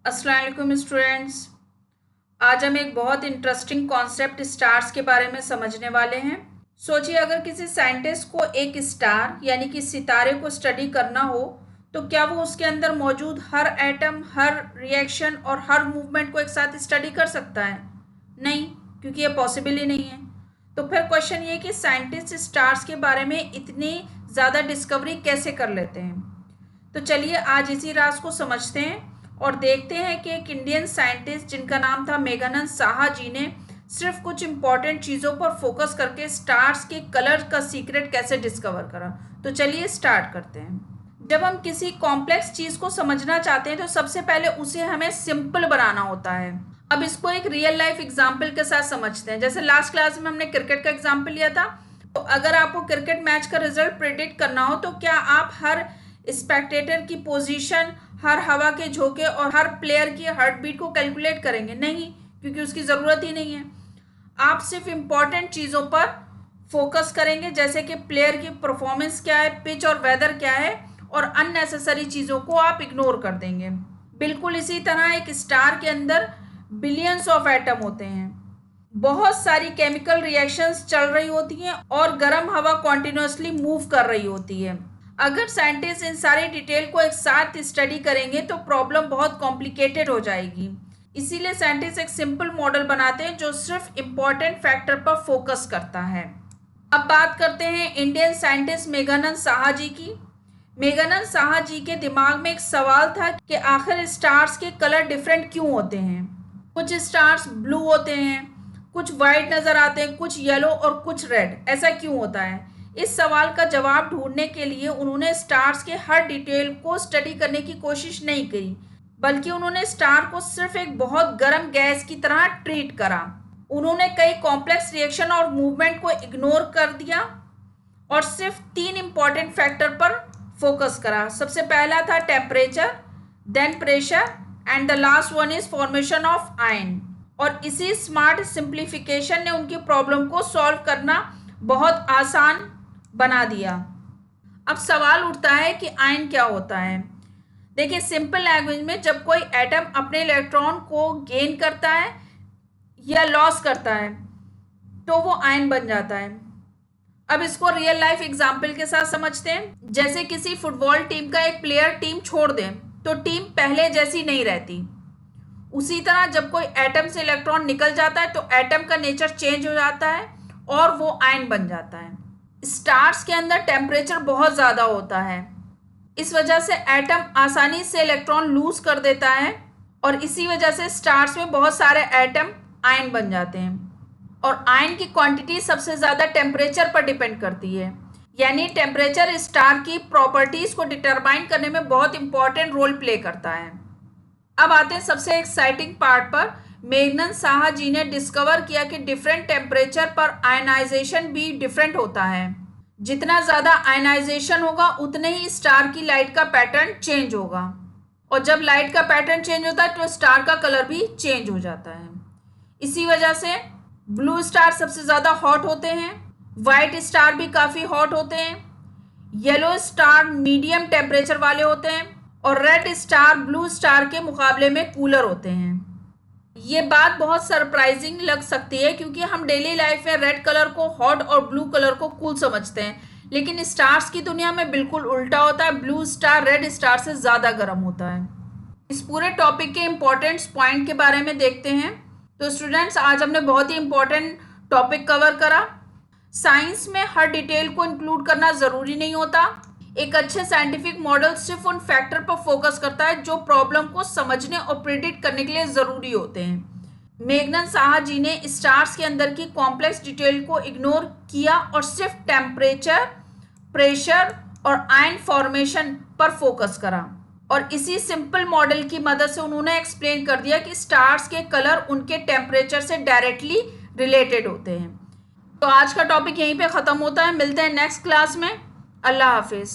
अस्सलाम वालेकुम स्टूडेंट्स। आज हम एक बहुत इंटरेस्टिंग कॉन्सेप्ट स्टार्स के बारे में समझने वाले हैं। सोचिए, अगर किसी साइंटिस्ट को एक स्टार यानी कि सितारे को स्टडी करना हो तो क्या वो उसके अंदर मौजूद हर एटम, हर रिएक्शन और हर मूवमेंट को एक साथ स्टडी कर सकता है? नहीं, क्योंकि ये पॉसिबल ही नहीं है। तो फिर क्वेश्चन ये कि साइंटिस्ट स्टार्स के बारे में इतनी ज़्यादा डिस्कवरी कैसे कर लेते हैं। तो चलिए आज इसी राज को समझते हैं और देखते हैं कि एक इंडियन साइंटिस्ट जिनका नाम था मेघानंद साहा जी ने सिर्फ कुछ इंपॉर्टेंट चीज़ों पर फोकस करके स्टार्स के कलर का सीक्रेट कैसे डिस्कवर करा। तो चलिए स्टार्ट करते हैं। जब हम किसी कॉम्प्लेक्स चीज़ को समझना चाहते हैं तो सबसे पहले उसे हमें सिंपल बनाना होता है। अब इसको एक रियल लाइफ एग्जाम्पल के साथ समझते हैं। जैसे लास्ट क्लास में हमने क्रिकेट का एग्जाम्पल लिया था। तो अगर आपको क्रिकेट मैच का रिजल्ट प्रिडिक्ट करना हो तो क्या आप हर स्पेक्टेटर की पोजीशन, हर हवा के झोंके और हर प्लेयर की हार्ट बीट को कैलकुलेट करेंगे? नहीं, क्योंकि उसकी ज़रूरत ही नहीं है। आप सिर्फ इम्पॉर्टेंट चीज़ों पर फोकस करेंगे, जैसे कि प्लेयर की परफॉर्मेंस क्या है, पिच और वेदर क्या है, और अननेसेसरी चीज़ों को आप इग्नोर कर देंगे। बिल्कुल इसी तरह एक स्टार के अंदर बिलियंस ऑफ एटम होते हैं। बहुत सारी केमिकल रिएक्शंस चल रही होती हैं और गर्म हवा कॉन्टिन्यूसली मूव कर रही होती है। अगर साइंटिस्ट इन सारी डिटेल को एक साथ स्टडी करेंगे तो प्रॉब्लम बहुत कॉम्प्लिकेटेड हो जाएगी। इसीलिए साइंटिस्ट एक सिंपल मॉडल बनाते हैं जो सिर्फ इम्पॉर्टेंट फैक्टर पर फोकस करता है। अब बात करते हैं इंडियन साइंटिस्ट मेघानंद साहा जी की। मेघानंद साहा जी के दिमाग में एक सवाल था कि आखिर स्टार्स के कलर डिफरेंट क्यों होते हैं। कुछ स्टार्स ब्लू होते हैं, कुछ वाइट नज़र आते हैं, कुछ येलो और कुछ रेड। ऐसा क्यों होता है? इस सवाल का जवाब ढूंढने के लिए उन्होंने स्टार्स के हर डिटेल को स्टडी करने की कोशिश नहीं की, बल्कि उन्होंने स्टार को सिर्फ एक बहुत गर्म गैस की तरह ट्रीट करा। उन्होंने कई कॉम्प्लेक्स रिएक्शन और मूवमेंट को इग्नोर कर दिया और सिर्फ 3 इंपॉर्टेंट फैक्टर पर फोकस करा। सबसे पहला था temperature, then pressure and the last one is formation of ion. और इसी स्मार्ट सिंप्लीफिकेशन ने उनकी प्रॉब्लम को सॉल्व करना बहुत आसान बना दिया। अब सवाल उठता है कि आयन क्या होता है। देखिए, सिंपल लैंग्वेज में जब कोई एटम अपने इलेक्ट्रॉन को गेन करता है या लॉस करता है तो वो आयन बन जाता है। अब इसको रियल लाइफ एग्जांपल के साथ समझते हैं। जैसे किसी फुटबॉल टीम का एक प्लेयर टीम छोड़ दे तो टीम पहले जैसी नहीं रहती। उसी तरह जब कोई एटम से इलेक्ट्रॉन निकल जाता है तो एटम का नेचर चेंज हो जाता है और वो आयन बन जाता है। स्टार्स के अंदर टेम्परेचर बहुत ज़्यादा होता है, इस वजह से एटम आसानी से इलेक्ट्रॉन लूज कर देता है और इसी वजह से स्टार्स में बहुत सारे एटम आयन बन जाते हैं। और आयन की क्वांटिटी सबसे ज़्यादा टेम्परेचर पर डिपेंड करती है, यानी टेम्परेचर स्टार की प्रॉपर्टीज़ को डिटरमाइन करने में बहुत इंपॉर्टेंट रोल प्ले करता है। अब आते हैं सबसे एक्साइटिंग पार्ट पर। मेघानंद साहा जी ने डिस्कवर किया कि डिफरेंट टेम्परेचर पर आयनाइजेशन भी डिफरेंट होता है। जितना ज़्यादा आयनाइजेशन होगा उतने ही स्टार की लाइट का पैटर्न चेंज होगा, और जब लाइट का पैटर्न चेंज होता है तो स्टार का कलर भी चेंज हो जाता है। इसी वजह से ब्लू स्टार सबसे ज़्यादा हॉट होते हैं, वाइट स्टार भी काफ़ी हॉट होते हैं, येलो स्टार मीडियम टेम्परेचर वाले होते हैं, और रेड स्टार ब्लू स्टार के मुकाबले में कूलर होते हैं। ये बात बहुत सरप्राइजिंग लग सकती है क्योंकि हम डेली लाइफ में रेड कलर को हॉट और ब्लू कलर को कूल समझते हैं, लेकिन स्टार्स की दुनिया में बिल्कुल उल्टा होता है। ब्लू स्टार रेड स्टार से ज़्यादा गर्म होता है। इस पूरे टॉपिक के इम्पोर्टेंट पॉइंट के बारे में देखते हैं। तो स्टूडेंट्स, आज हमने बहुत ही इम्पोर्टेंट टॉपिक कवर करा। साइंस में हर डिटेल को इंक्लूड करना ज़रूरी नहीं होता। एक अच्छे साइंटिफिक मॉडल सिर्फ उन फैक्टर पर फोकस करता है जो प्रॉब्लम को समझने और प्रिडिक्ट करने के लिए ज़रूरी होते हैं। मेघानंद साहा जी ने स्टार्स के अंदर की कॉम्प्लेक्स डिटेल को इग्नोर किया और सिर्फ टेम्परेचर, प्रेशर और आयन फॉर्मेशन पर फोकस करा, और इसी सिंपल मॉडल की मदद से उन्होंने एक्सप्लेन कर दिया कि स्टार्स के कलर उनके टेम्परेचर से डायरेक्टली रिलेटेड होते हैं। तो आज का टॉपिक यहीं पे ख़त्म होता है। मिलते हैं नेक्स्ट क्लास में। अल्लाह हाफिज़।